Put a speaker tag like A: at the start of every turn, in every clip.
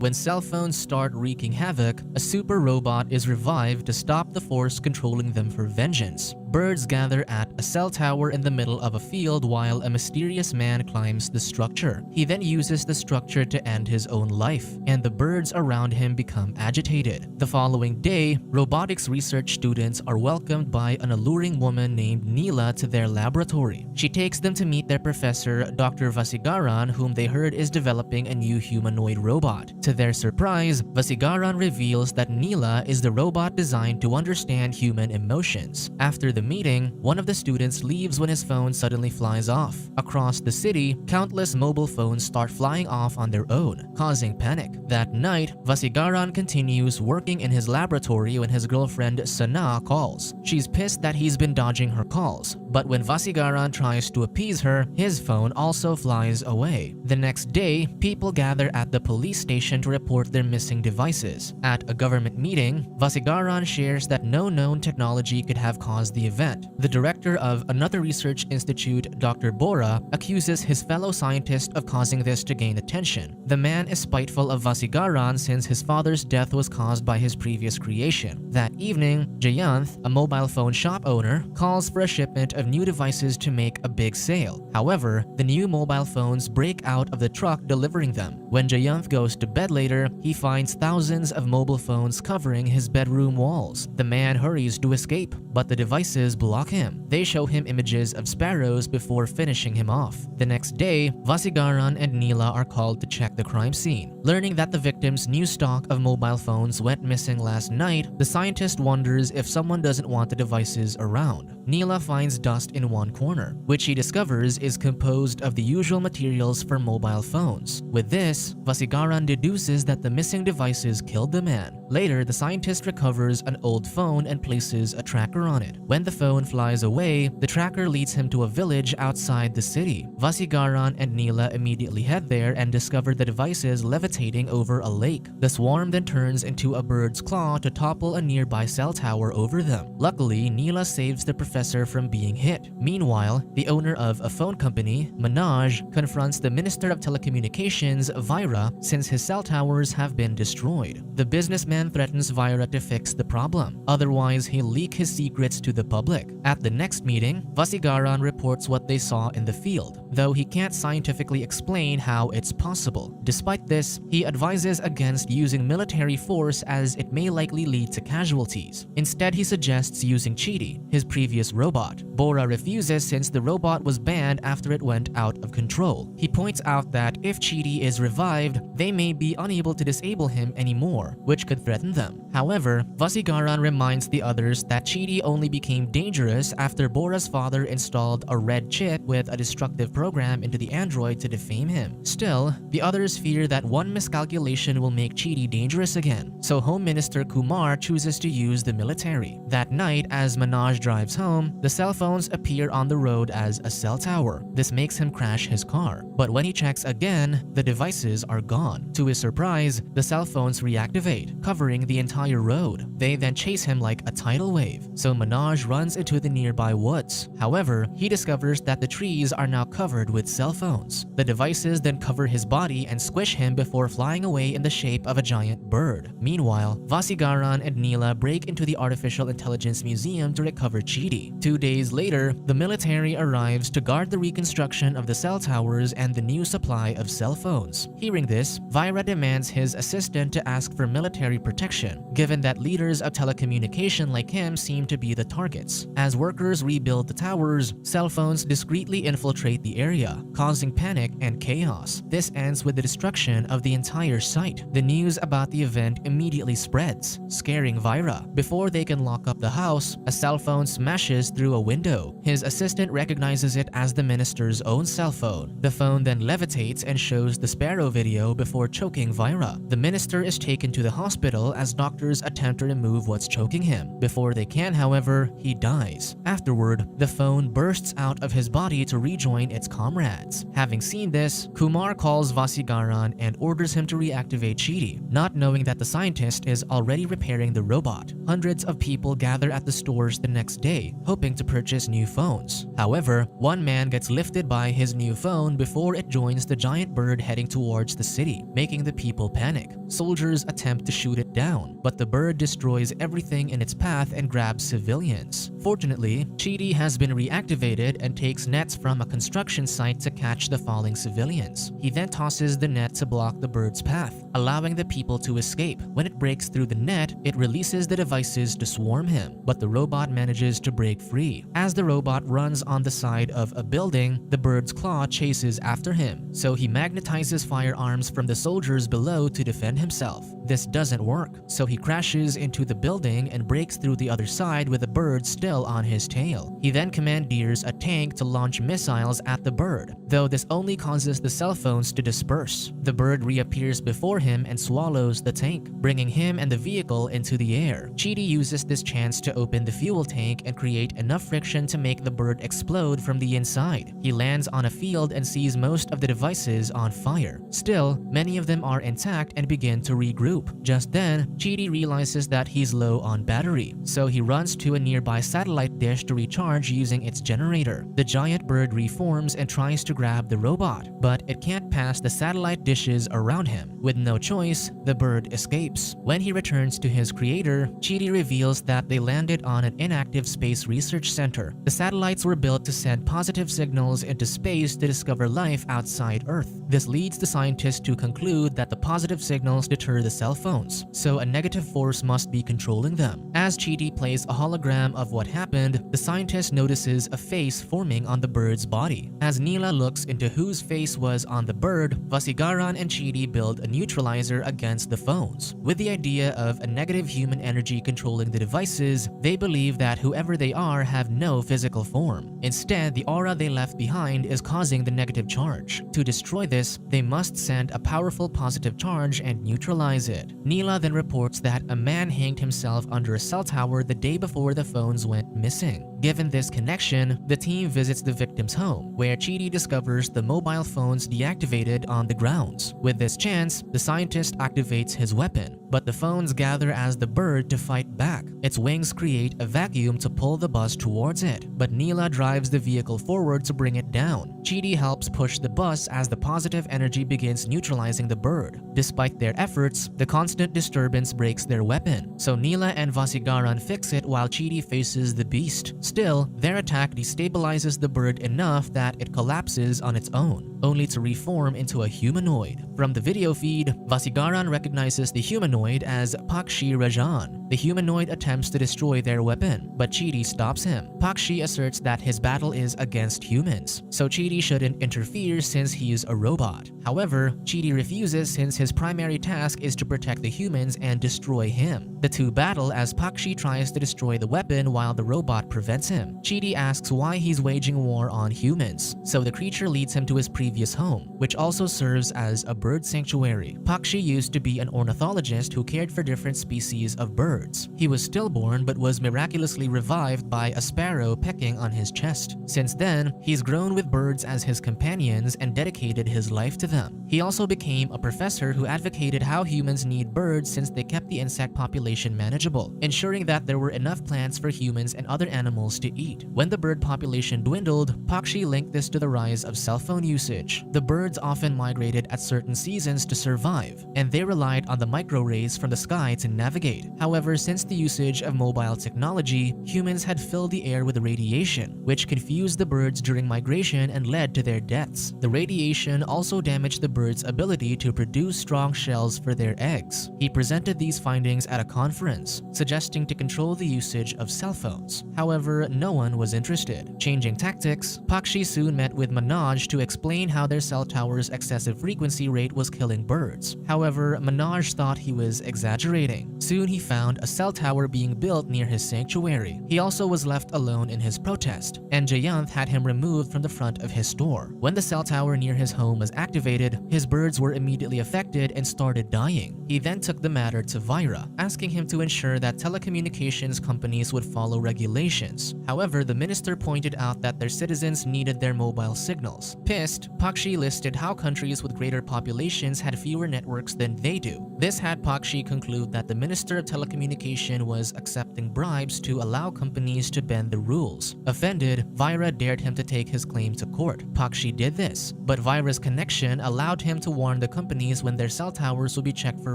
A: When cell phones start wreaking havoc, a super robot is revived to stop the force controlling them for vengeance. Birds gather at a cell tower in the middle of a field while a mysterious man climbs the structure. He then uses the structure to end his own life, and the birds around him become agitated. The following day, robotics research students are welcomed by an alluring woman named Neela to their laboratory. She takes them to meet their professor, Dr. Vasigaran, whom they heard is developing a new humanoid robot. To their surprise, Vasigaran reveals that Neela is the robot designed to understand human emotions. After the meeting, one of the students leaves when his phone suddenly flies off. Across the city, countless mobile phones start flying off on their own, causing panic. That night, Vasigaran continues working in his laboratory when his girlfriend Sana calls. She's pissed that he's been dodging her calls, but when Vasigaran tries to appease her, his phone also flies away. The next day, people gather at the police station to report their missing devices. At a government meeting, Vasigaran shares that no known technology could have caused the event. The director of another research institute, Dr. Bora, accuses his fellow scientist of causing this to gain attention. The man is spiteful of Vasigaran since his father's death was caused by his previous creation. That evening, Jayanth, a mobile phone shop owner, calls for a shipment of new devices to make a big sale. However, the new mobile phones break out of the truck delivering them. When Jayanth goes to bed later, he finds thousands of mobile phones covering his bedroom walls. The man hurries to escape, but the devices block him. They show him images of sparrows before finishing him off. The next day, Vasigaran and Neela are called to check the crime scene. Learning that the victim's new stock of mobile phones went missing last night, the scientist wonders if someone doesn't want the devices around. Neela finds dust in one corner, which he discovers is composed of the usual materials for mobile phones. With this, Vasigaran deduces that the missing devices killed the man. Later, the scientist recovers an old phone and places a tracker on it. When the phone flies away, the tracker leads him to a village outside the city. Vasigaran and Neela immediately head there and discover the devices levitating over a lake. The swarm then turns into a bird's claw to topple a nearby cell tower over them. Luckily, Neela saves the professor from being hit. Meanwhile, the owner of a phone company, Manoj, confronts the Minister of Telecommunications, Vaira, since his cell towers have been destroyed. The businessman threatens Vaira to fix the problem, otherwise he'll leak his secrets to the public. At the next meeting, Vasigaran reports what they saw in the field, though he can't scientifically explain how it's possible. Despite this, he advises against using military force as it may likely lead to casualties. Instead, he suggests using Chidi, his previous robot. Bora refuses since the robot was banned after it went out of control. He points out that if Chidi is revived, they may be unable to disable him anymore, which could threaten them. However, Vasigaran reminds the others that Chidi only became dangerous after Bora's father installed a red chip with a destructive program into the android to defame him. Still, the others fear that one miscalculation will make Chidi dangerous again, so Home Minister Kumar chooses to use the military. That night, as Manoj drives home, the cell phones appear on the road as a cell tower. This makes him crash his car, but when he checks again, the devices are gone. To his surprise, the cell phones reactivate, covering the entire road. They then chase him like a tidal wave, so Manoj runs into the nearby woods. However, he discovers that the trees are now covered with cell phones. The devices then cover his body and squish him before flying away in the shape of a giant bird. Meanwhile, Vasigaran and Neela break into the Artificial Intelligence Museum to recover Chidi. 2 days later, the military arrives to guard the reconstruction of the cell towers and the new supply of cell phones. Hearing this, Vaira demands his assistant to ask for military protection, given that leaders of telecommunication like him seem to be the targets. As workers rebuild the towers, cell phones discreetly infiltrate the area, causing panic and chaos. This ends with the destruction of the entire site. The news about the event immediately spreads, scaring Vaira. Before they can lock up the house, a cell phone smashes through a window. His assistant recognizes it as the minister's own cell phone. The phone then levitates and shows the sparrow video before choking Vaira. The minister is taken to the hospital as doctors attempt to remove what's choking him. Before they can, however, he dies. Afterward, the phone bursts out of his body to rejoin its comrades. Having seen this, Kumar calls Vasigaran and orders him to reactivate Chidi, not knowing that the scientist is already repairing the robot. Hundreds of people gather at the stores the next day, hoping to purchase new phones. However, one man gets lifted by his new phone before it joins the giant bird heading towards the city, making the people panic. Soldiers attempt to shoot it down, but the bird destroys everything in its path and grabs civilians. Fortunately, Chidi has been reactivated and takes nets from a construction site to catch the falling civilians. He then tosses the net to block the bird's path, allowing the people to escape. When it breaks through the net, it releases the devices to swarm him, but the robot manages to break free. As the robot runs on the side of a building, the bird's claw chases after him, so he magnetizes firearms from the soldiers below to defend himself. This doesn't work, so he crashes into the building and breaks through the other side with the bird still on his tail. He then commandeers a tank to launch missiles at the bird, though this only causes the cell phones to disperse. The bird reappears before him and swallows the tank, bringing him and the vehicle into the air. Chidi uses this chance to open the fuel tank and create enough friction to make the bird explode from the inside. He lands on a field and sees most of the devices on fire. Still, many of them are intact and begin to regroup. Just then, Chidi realizes that he's low on battery, so he runs to a nearby satellite dish to recharge using its generator. The giant bird reforms and tries to grab the robot, but it can't pass the satellite dishes around him. With no choice, the bird escapes. When he returns to his creator, Chidi reveals that they landed on an inactive space research center. The satellites were built to send positive signals into space to discover life outside Earth. This leads the scientists to conclude that the positive signals deter the cell phones, so a negative force must be controlling them. As Chidi plays a hologram of what happened, the scientist notices a face forming on the bird's body. As Neela looks into whose face was on the bird, Vasigaran and Chidi build a neutralizer against the phones. With the idea of a negative human energy controlling the devices, they believe that whoever they are have no physical form. Instead, the aura they left behind is causing the negative charge. To destroy this, they must send a powerful positive charge and neutralize it. Neela then reports that a man hanged himself under a cell tower the day before the phones went missing. Given this connection, the team visits the victim's home, where Chidi discovers the mobile phones deactivated on the grounds. With this chance, the scientist activates his weapon, but the phones gather as the bird to fight back. Its wings create a vacuum to pull the bus towards it, but Neela drives the vehicle forward to bring it down. Chidi helps push the bus as the positive energy begins neutralizing the bird. Despite their efforts, the constant disturbance breaks their weapon, so Neela and Vasigaran fix it while Chidi faces the beast. Still, their attack destabilizes the bird enough that it collapses on its own, only to reform into a humanoid. From the video feed, Vasigaran recognizes the humanoid as Pakshi Rajan. The humanoid attempts to destroy their weapon, but Chidi stops him. Pakshi asserts that his battle is against humans, so Chidi shouldn't interfere since he's a robot. However, Chidi refuses since his primary task is to protect the humans and destroy him. The two battle as Pakshi tries to destroy the weapon while the robot prevents him. Chidi asks why he's waging war on humans, so the creature leads him to his previous home, which also serves as a bird sanctuary. Pakshi used to be an ornithologist who cared for different species of birds. He was stillborn but was miraculously revived by a sparrow pecking on his chest. Since then, he's grown with birds as his companions and dedicated his life to them. He also became a professor who advocated how humans need birds since they kept the insect population manageable, ensuring that there were enough plants for humans and other animals to eat. When the bird population dwindled, Pakshi linked this to the rise of cell phone usage. The birds often migrated at certain seasons to survive, and they relied on the microrays from the sky to navigate. However, since the usage of mobile technology, humans had filled the air with radiation, which confused the birds during migration and led to their deaths. The radiation also damaged the birds' ability to produce strong shells for their eggs. He presented these findings at a conference, suggesting to control the usage of cell phones. However, no one was interested. Changing tactics, Pakshi soon met with Manoj to explain how their cell tower's excessive frequency rate was killing birds. However, Manoj thought he was exaggerating. Soon he found a cell tower being built near his sanctuary. He also was left alone in his protest, and Jayanth had him removed from the front of his store. When the cell tower near his home was activated, his birds were immediately affected and started dying. He then took the matter to Vaira, asking him to ensure that telecommunications companies would follow regulations. However, the minister pointed out that their citizens needed their mobile signals. Pissed, Pakshi listed how countries with greater populations had fewer networks than they do. This had Pakshi conclude that the Minister of Telecommunications communication was accepting bribes to allow companies to bend the rules. Offended, Vira dared him to take his claim to court. Pakshi did this, but Vira's connection allowed him to warn the companies when their cell towers would be checked for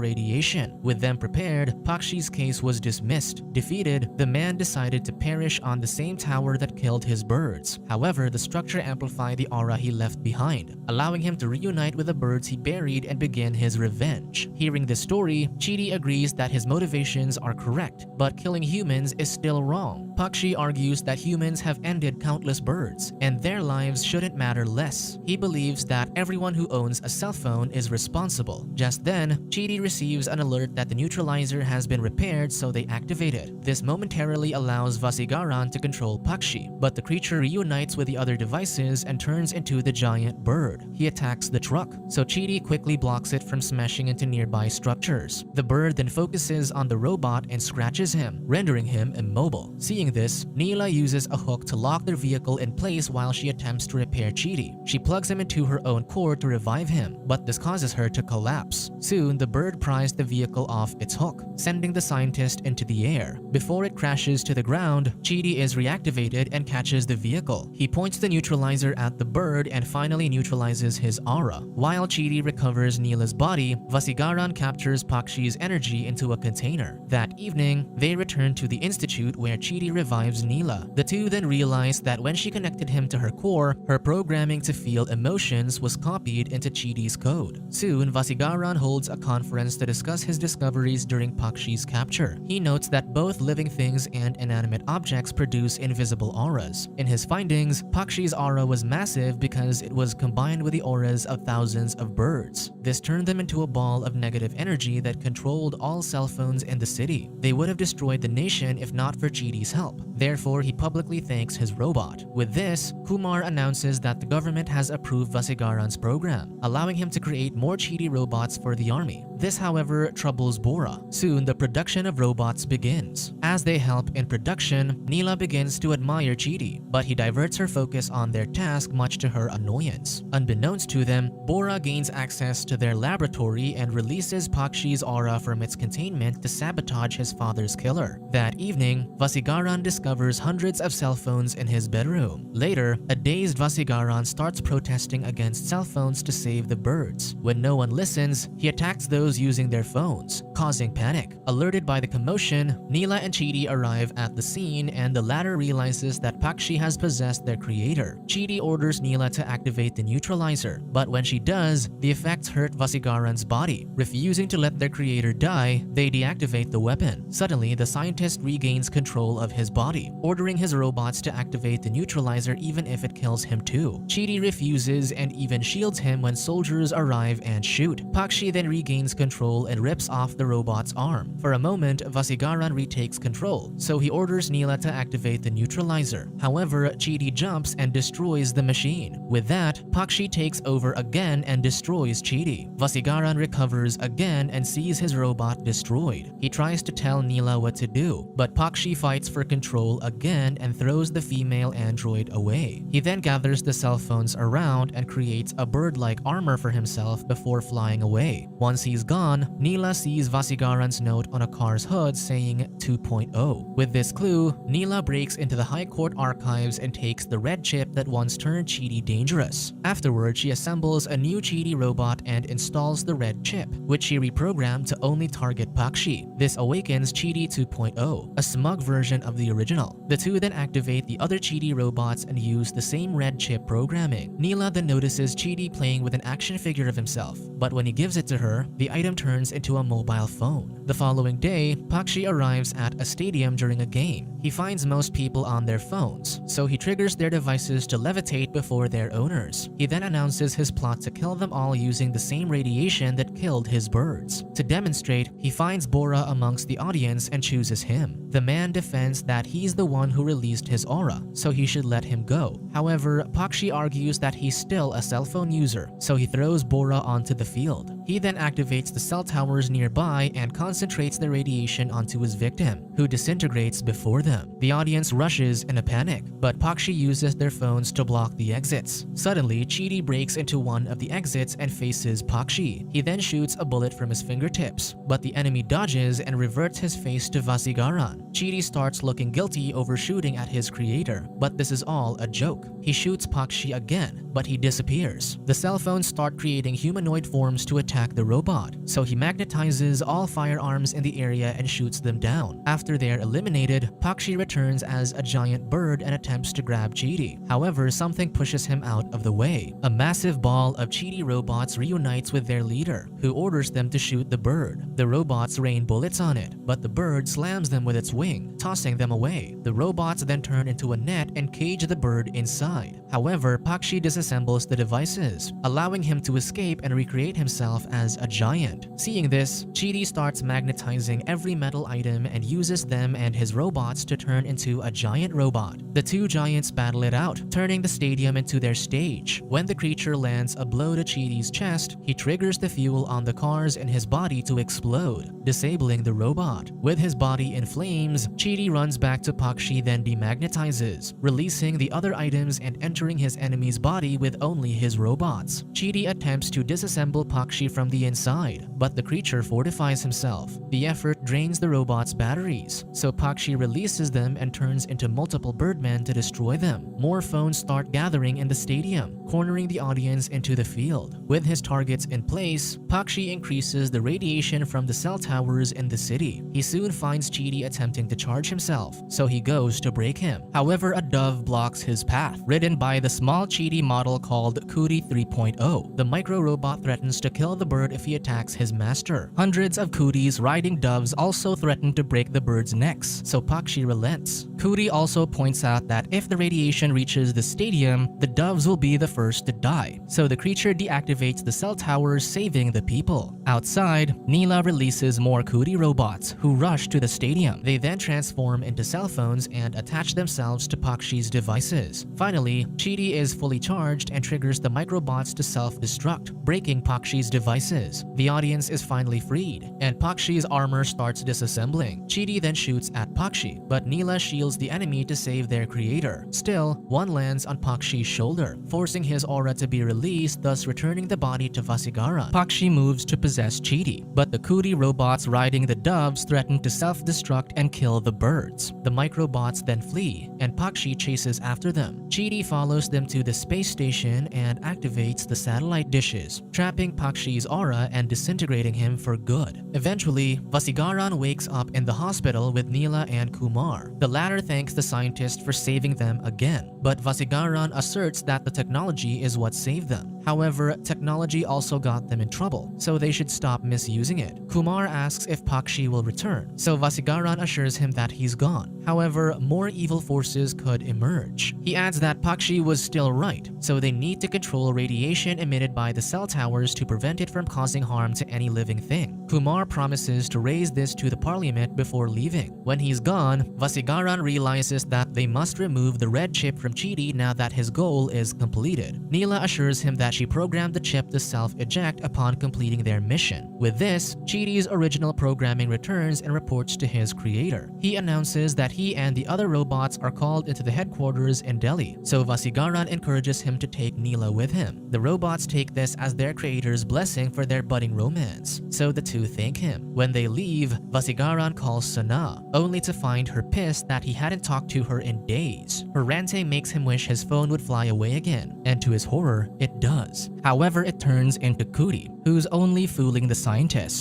A: radiation. With them prepared, Pakshi's case was dismissed. Defeated, the man decided to perish on the same tower that killed his birds. However, the structure amplified the aura he left behind, allowing him to reunite with the birds he buried and begin his revenge. Hearing this story, Chidi agrees that his motivations are correct, but killing humans is still wrong. Pakshi argues that humans have ended countless birds, and their lives shouldn't matter less. He believes that everyone who owns a cell phone is responsible. Just then, Chidi receives an alert that the neutralizer has been repaired, so they activate it. This momentarily allows Vasigaran to control Pakshi, but the creature reunites with the other devices and turns into the giant bird. He attacks the truck, so Chidi quickly blocks it from smashing into nearby structures. The bird then focuses on the robot and scratches him, rendering him immobile. Seeing this, Neela uses a hook to lock their vehicle in place while she attempts to repair Chidi. She plugs him into her own core to revive him, but this causes her to collapse. Soon, the bird pries the vehicle off its hook, sending the scientist into the air. Before it crashes to the ground, Chidi is reactivated and catches the vehicle. He points the neutralizer at the bird and finally neutralizes his aura. While Chidi recovers Neela's body, Vasigaran captures Pakshi's energy into a container. That evening, they return to the institute where Chidi revives Neela. The two then realize that when she connected him to her core, her programming to feel emotions was copied into Chidi's code. Soon, Vasigaran holds a conference to discuss his discoveries during Pakshi's capture. He notes that both living things and inanimate objects produce invisible auras. In his findings, Pakshi's aura was massive because it was combined with the auras of thousands of birds. This turned them into a ball of negative energy that controlled all cell phones in the city. They would have destroyed the nation if not for Chidi's help. Therefore, he publicly thanks his robot. With this, Kumar announces that the government has approved Vasigaran's program, allowing him to create more Chidi robots for the army. This, however, troubles Bora. Soon, the production of robots begins. As they help in production, Neela begins to admire Chidi, but he diverts her focus on their task much to her annoyance. Unbeknownst to them, Bora gains access to their laboratory and releases Pakshi's aura from its containment to sabotage his father's killer. That evening, Vasigaran discovers hundreds of cell phones in his bedroom. Later, a dazed Vasigaran starts protesting against cell phones to save the birds. When no one listens, he attacks those using their phones, causing panic. Alerted by the commotion, Neela and Chidi arrive at the scene and the latter realizes that Pakshi has possessed their creator. Chidi orders Neela to activate the neutralizer, but when she does, the effects hurt Vasigaran's body. Refusing to let their creator die, they deactivate the weapon. Suddenly, the scientist regains control of his body, ordering his robots to activate the neutralizer even if it kills him too. Chidi refuses and even shields him when soldiers arrive and shoot. Pakshi then regains control and rips off the robot's arm. For a moment, Vasigaran retakes control, so he orders Neela to activate the neutralizer. However, Chidi jumps and destroys the machine. With that, Pakshi takes over again and destroys Chidi. Vasigaran recovers again and sees his robot destroyed. He tries to tell Neela what to do, but Pakshi fights for control again and throws the female android away. He then gathers the cell phones around and creates a bird-like armor for himself before flying away. Once he's gone, Neela sees Vasigaran's note on a car's hood saying 2.0. With this clue, Neela breaks into the High Court archives and takes the red chip that once turned Chidi dangerous. Afterward, she assembles a new Chidi robot and installs the red chip, which she reprogrammed to only target Pakshi. This awakens Chidi 2.0, a smug version of the original. The two then activate the other Chidi robots and use the same red chip programming. Neela then notices Chidi playing with an action figure of himself, but when he gives it to her, the item turns into a mobile phone. The following day, Pakshi arrives at a stadium during a game. He finds most people on their phones, so he triggers their devices to levitate before their owners. He then announces his plot to kill them all using the same radiation that killed his birds. To demonstrate, he finds Bora amongst the audience and chooses him. The man defends that he's the one who released his aura, so he should let him go. However, Pakshi argues that he's still a cell phone user, so he throws Bora onto the field. He then activates the cell towers nearby and concentrates the radiation onto his victim, who disintegrates before them. The audience rushes in a panic, but Pakshi uses their phones to block the exits. Suddenly, Chidi breaks into one of the exits and faces Pakshi. He then shoots a bullet from his fingertips, but the enemy dodges and reverts his face to Vasigaran. Chidi starts looking guilty over shooting at his creator, but this is all a joke. He shoots Pakshi again, but he disappears. The cell phones start creating humanoid forms to attack the robot, so he magnetizes all firearms in the area and shoots them down. After they're eliminated, Pakshi returns as a giant bird and attempts to grab Chidi. However, something pushes him out of the way. A massive ball of Chidi robots reunites with their leader, who orders them to shoot the bird. The robots rain bullets on it, but the bird slams them with its wing, tossing them away. The robots then turn into a net and cage the bird inside. However, Pakshi disassembles the devices, allowing him to escape and recreate himself as a giant. Seeing this, Chidi starts magnetizing every metal item and uses them and his robots to turn into a giant robot. The two giants battle it out, turning the stadium into their stage. When the creature lands a blow to Chidi's chest, he triggers the fuel on the cars in his body to explode, disabling the robot. With his body in flames, Chidi runs back to Pakshi, then demagnetizes, releasing the other items and entering his enemy's body with only his robots. Chidi attempts to disassemble Pakshi from the inside, but the creature fortifies himself. The effort drains the robot's batteries, so Pakshi releases them and turns into multiple birdmen to destroy them. More phones start gathering in the stadium, cornering the audience into the field. With his targets in place, Pakshi increases the radiation from the cell towers in the city. He soon finds Chidi attempting to charge himself, so he goes to break him. However, a dove blocks his path, ridden by the small Chidi model called Cootie 3.0. The micro-robot threatens to kill the bird if he attacks his master. Hundreds of Cooties riding doves also threaten to break the bird's necks, so Pakshi relents. Cootie also points out that if the radiation reaches the stadium, the doves will be the first to die, so the creature deactivates the cell towers, saving the people. Outside, Neela releases more Cootie robots, who rush to the stadium. They then transform into cell phones and attach themselves to Pakshi's devices. Finally, Chidi is fully charged and triggers the microbots to self-destruct, breaking Pakshi's devices. The audience is finally freed, and Pakshi's armor starts disassembling. Chidi then shoots at Pakshi, but Neela shields the enemy to save their creator. Still, one lands on Pakshi's shoulder, forcing his aura to be released, thus returning the body to Vasigaran. Pakshi moves to possess Chidi, but the Cootie robots riding the doves threaten to self-destruct and kill the birds. The microbots then flee, and Pakshi chases after them. Chidi follows them to the space station and activates the satellite dishes, trapping Pakshi's aura and disintegrating him for good. Eventually, Vasigaran wakes up in the hospital with Neela and Kumar. The latter thanks the scientist for saving them again, but Vasigaran asserts that the technology is what saved them. However, technology also got them in trouble, so they should stop misusing it. Kumar asks if Pakshi will return, so Vasigaran assures him that he's gone. However, more evil forces could emerge. He adds that Pakshi was still right, so they need to control radiation emitted by the cell towers to prevent it from causing harm to any living thing. Kumar promises to raise this to the parliament before leaving. When he's gone, Vasigaran realizes that they must remove the red chip from Chidi now that his goal is completed. Neela assures him that she programmed the chip to self-eject upon completing their mission. With this, Chidi's original programming returns and reports to his creator. He announces that he and the other robots are called into the headquarters in Delhi, so Vasigaran encourages him to take Neela with him. The robots take this as their creator's blessing for their budding romance, so the two thank him. When they leave, Vasigaran calls Sana, only to find her pissed that he hadn't talked to her in days. Her ranting makes him wish his phone would fly away again, and to his horror, it does. However, it turns into Cootie, who's only fooling the scientist.